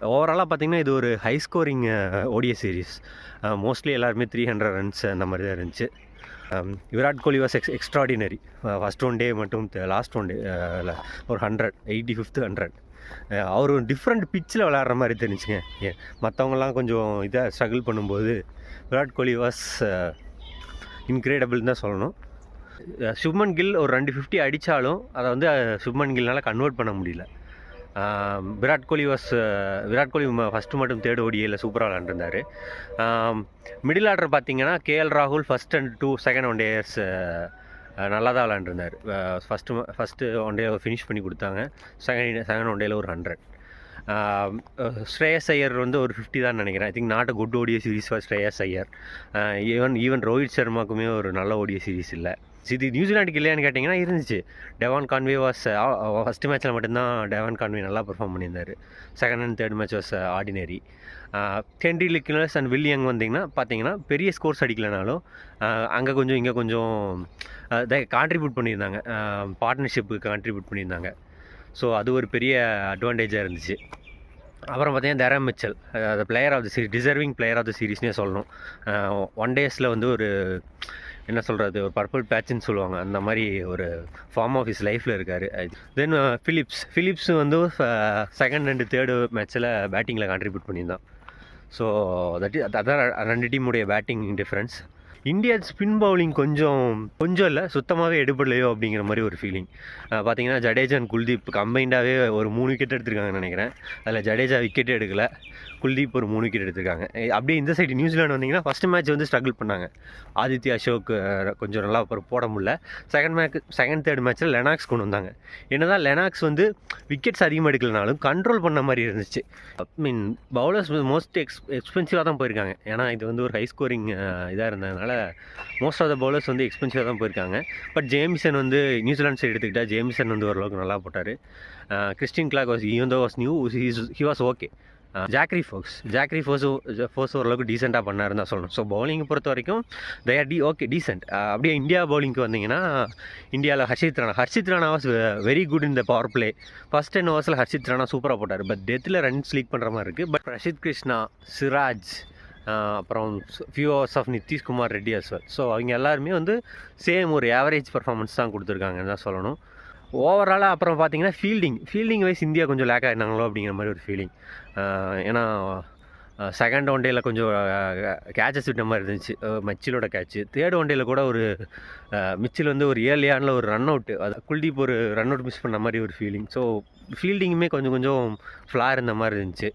ஓவராலாக பார்த்தீங்கன்னா இது ஒரு high scoring ODI series. Mostly எல்லாருமே 300 ரன்ஸ் அந்த மாதிரி தான் இருந்துச்சு. Virat Kohli was extraordinary. First one day மட்டும் லாஸ்ட் ஒன் டே ஒரு 85th 100. அவர் ஒரு டிஃப்ரெண்ட் பிச்சில் விளையாடுற மாதிரி தெரிஞ்சுங்க. மற்றவங்கலாம் கொஞ்சம் இதாக ஸ்ட்ரகிள் பண்ணும்போது விராட் கோலி வாஸ் இன்க்ரெடிபிள்னு தான் சொல்லணும். சுப்மன் கில் ஒரு 250 அடித்தாலும் அதை வந்து சுப்மன் கில்னால் கன்வெர்ட் பண்ண முடியல. விராட் கோலி ஃபஸ்ட்டு மட்டும் தேர்ட் ஓடிஐயில் சூப்பராக விளாண்டுருந்தார். மிடில் ஆர்டர் பார்த்தீங்கன்னா கேஎல் ராகுல் ஃபஸ்ட் அண்ட் 2 செகண்ட் ஒன் டேயர்ஸ் நல்லா தான் விளாண்டுருந்தார். ஃபஸ்ட்டு ஒன் டே ஃபினிஷ் பண்ணி கொடுத்தாங்க. செகண்ட் ஒன் டேயில் ஒரு 100. ஸ்ரேயஸ் ஐயர் வந்து ஒரு 50 தான் நினைக்கிறேன். I think not a good ODI series for Shreyas Iyer. Even Rohit சர்மாக்குமே ஒரு நல்ல ஓடிஐ சீரிஸ் இல்லை. இது நியூசிலாண்டுக்கு இல்லையான்னு கேட்டிங்கன்னா இருந்துச்சு. டெவான் கான்வே வாஸ் ஃபஸ்ட்டு மேட்ச்சில் மட்டும்தான் டெவான் கான்வே நல்லா பெர்ஃபார்ம் பண்ணியிருந்தார். Second and third match was ordinary. Henry லிக்னஸ் அண்ட் வில் யங் பார்த்தீங்கன்னா பெரிய ஸ்கோர்ஸ் அடிக்கலைனாலும் அங்கே கொஞ்சம் இங்கே கொஞ்சம் கான்ட்ரிபியூட் பண்ணியிருந்தாங்க, பார்ட்னர்ஷிப்புக்கு கான்ட்ரிபியூட் பண்ணியிருந்தாங்க. ஸோ அது ஒரு பெரிய அட்வான்டேஜாக இருந்துச்சு. அப்புறம் பார்த்தீங்கன்னா தரம் மிச்சல், அது player of the series, deserving player of the சீரிஸ்னே சொல்லணும். ஒன் டேஸில் வந்து ஒரு என்ன சொல்கிறது, ஒரு பேட்ச்னு சொல்லுவாங்க, அந்த மாதிரி ஒரு ஃபார்ம் ஆஃப் ஹிஸ் லைஃப்பில் இருக்கார். தென் ஃபிலிப்ஸ் வந்து செகண்ட் அண்ட் தேர்டு மேட்ச்சில் பேட்டிங்கில் கான்ட்ரிபியூட் பண்ணியிருந்தான். ஸோ அதான் 2 டீமுடைய batting difference. India spin bowling கொஞ்சம் இல்லை, சுத்தமாகவே எடுபடலையோ அப்படிங்கிற மாதிரி ஒரு ஃபீலிங். பார்த்தீங்கன்னா ஜடேஜா அண்ட் குல்தீப் கம்பைண்டாகவே ஒரு 3 விக்கெட் எடுத்திருக்காங்கன்னு நினைக்கிறேன். அதில் ஜடேஜா விக்கெட்டே எடுக்கலை, குல்தீப் ஒரு 3 விக்கெட் எடுத்திருக்காங்க. அப்படியே இந்த சைடு நியூசிலாந்து வந்தீங்கன்னா ஃபஸ்ட்டு மேட்ச் வந்து ஸ்ட்ரகிள் பண்ணாங்க. ஆதித்யா அசோக் கொஞ்சம் நல்லா போட முடியல. செகண்ட் தேர்ட் மேட்ச்சில் லெனாக்ஸ் கொண்டு வந்தாங்க. என்னதான் லெனாக்ஸ் வந்து விக்கெட்ஸ் அதிகமாக எடுக்கலனாலும் கண்ட்ரோல் பண்ண மாதிரி இருந்துச்சு. பவுலர்ஸ் மோஸ்ட் எக்ஸ்பென்சிவாக தான் போயிருக்காங்க. ஏன்னா இது வந்து ஒரு ஹை ஸ்கோரிங் இதாக இருந்ததுனால மோஸ்ட் ஆஃப் த பவுலர்ஸ் வந்து எக்ஸ்பென்சிவாக தான் போயிருக்காங்க. பட் ஜேமிசன் வந்து நியூசிலாந்து சைடு எடுத்துக்கிட்டால் ஜேமிசன் வந்து ஓரளவுக்கு நல்லா போட்டார். Kristian Clarke was new, he was okay. Zakary Foulkes ஓரளவுக்கு டீசெண்டாக பண்ணாருன்னு தான் சொல்லணும். ஸோ பவுலிங்கை பொறுத்த வரைக்கும் தே ஆர் ஓகே டீசென்ட். அப்படியே இந்தியா பவுலிங்க்கு வந்தீங்கன்னா இந்தியாவில் Harshit Rana was very good in the power play. First 10 ஓவர்ஸில் ஹர்ஷித் ராணா சூப்பராக போட்டார். பட் டெத்தில் ரன்ஸ் லீக் பண்ணுற மாதிரி இருக்குது. பட் பிரசித் கிருஷ்ணா, சிராஜ், அப்புறம் few overs of Nitish Kumar Reddy as well. So அவங்க எல்லாருமே வந்து சேம் ஒரு ஆவரேஜ் பர்ஃபார்மன்ஸ் தான் கொடுத்துருக்காங்கன்னு தான் சொல்லணும். ஓவராலாக அப்புறம் பார்த்தீங்கன்னா ஃபீல்டிங் வைஸ் இந்தியா கொஞ்சம் லேக் ஆகிருந்தாங்களோ அப்படிங்கிற மாதிரி ஒரு ஃபீலிங். ஏன்னா செகண்ட் ஒன் டேயில் கொஞ்சம் கேட்சஸ் விட்ட மாதிரி இருந்துச்சு, மிச்சிலோட கேட்ச்சு. தேர்ட் ஒன் டேயில் கூட ஒரு மிச்சில் வந்து ஒரு ஏர்லியானில் ஒரு ரன் அவுட்டு, அது குல்தீப் ஒரு ரன் அவுட் மிஸ் பண்ண மாதிரி ஒரு ஃபீலிங். ஸோ ஃபீல்டிங்குமே கொஞ்சம் ஃப்ளா இருந்த மாதிரி இருந்துச்சு.